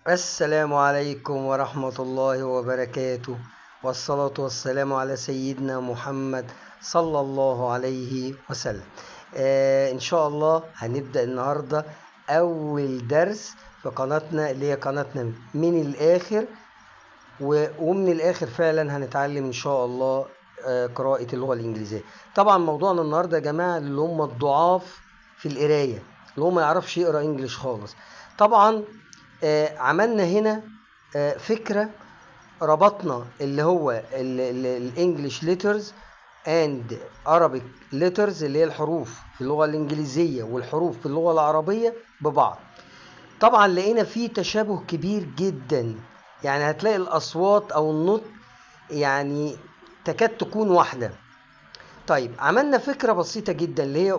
السلام عليكم ورحمة الله وبركاته، والصلاة والسلام على سيدنا محمد صلى الله عليه وسلم. إن شاء الله هنبدأ النهاردة أول درس في قناتنا اللي هي قناتنا من الآخر. ومن الآخر فعلا هنتعلم إن شاء الله قراءة اللغة الإنجليزية. طبعا موضوعنا النهاردة يا جماعة اللي هم الضعاف في القراية، اللي هو ما يعرفش يقرأ إنجليش خالص. طبعا عملنا هنا فكرة، ربطنا اللي هو الانجليش ليترز اند Arabic letters اللي هي الحروف في اللغة الإنجليزية والحروف في اللغة العربية ببعض. طبعا لقينا فيه تشابه كبير جدا، يعني هتلاقي الأصوات أو النطق يعني تكاد تكون واحدة. طيب عملنا فكرة بسيطة جدا اللي هي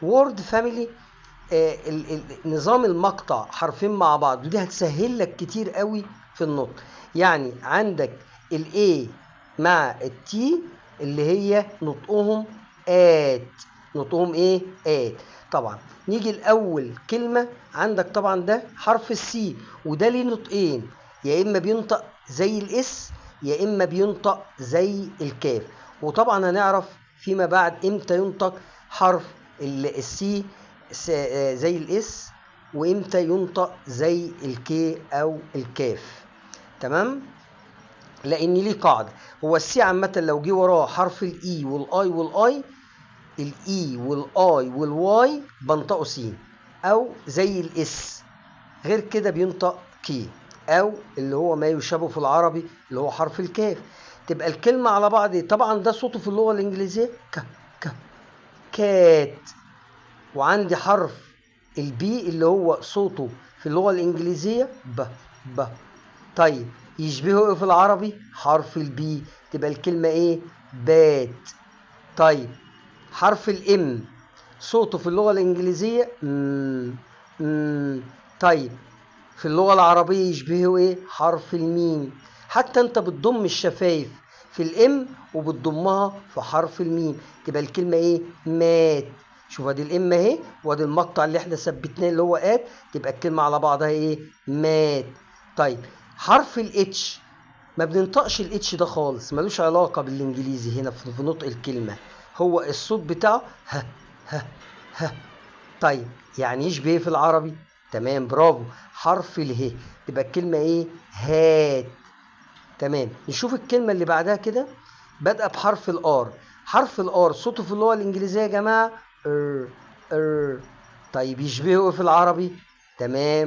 word family. نظام المقطع حرفين مع بعض، ودي هتسهل لك كتير قوي في النطق. يعني عندك A مع T اللي هي نطقهم نطقهم ايه طبعا نيجي الاول كلمة عندك، طبعا ده حرف السي وده ليه نطقين، يا اما بينطق زي الاس يا اما بينطق زي الكاف. وطبعا هنعرف فيما بعد امتى ينطق حرف السي زي الاس وامتى ينطق زي الكي او الكاف. تمام، لان ليه قاعده، هو السي عامه لو جه وراه حرف الاي والاي والواي بنطقه سي، او زي الاس غير كده بينطق كي، او اللي هو ما يشابه في العربي اللي هو حرف الكاف. تبقى الكلمه على بعض. طبعا ده صوته في اللغه الانجليزيه ك كات. وعندي حرف البي اللي هو صوته في اللغة الإنجليزية ب. طيب يشبهه ايه في العربي؟ حرف البي، تبقى الكلمة ايه؟ بات. طيب حرف الام صوته في اللغة الإنجليزية طيب في اللغة العربية يشبهه ايه؟ حرف الميم. حتى انت بتضم الشفايف في الام وبتضمها في حرف الميم، تبقى الكلمة ايه؟ مات. شوف ادي الام اهي وادي المقطع اللي احنا ثبتناه اللي هو ات، تبقى الكلمة على بعضها ايه؟ مات. طيب حرف الاتش ما بننطقش الاتش ده خالص، ملوش علاقة بالانجليزي هنا في نطق الكلمة، هو الصوت بتاعه ه ه ه. طيب يعني يشبه ايه في العربي؟ تمام، برافو، حرف اله، تبقى الكلمة ايه؟ هات. تمام، نشوف الكلمة اللي بعدها كده، بادئة بحرف الار. حرف الار صوته في اللغة الإنجليزية يا جماعة ار ار. طيب يشبهه ايه في العربي؟ تمام،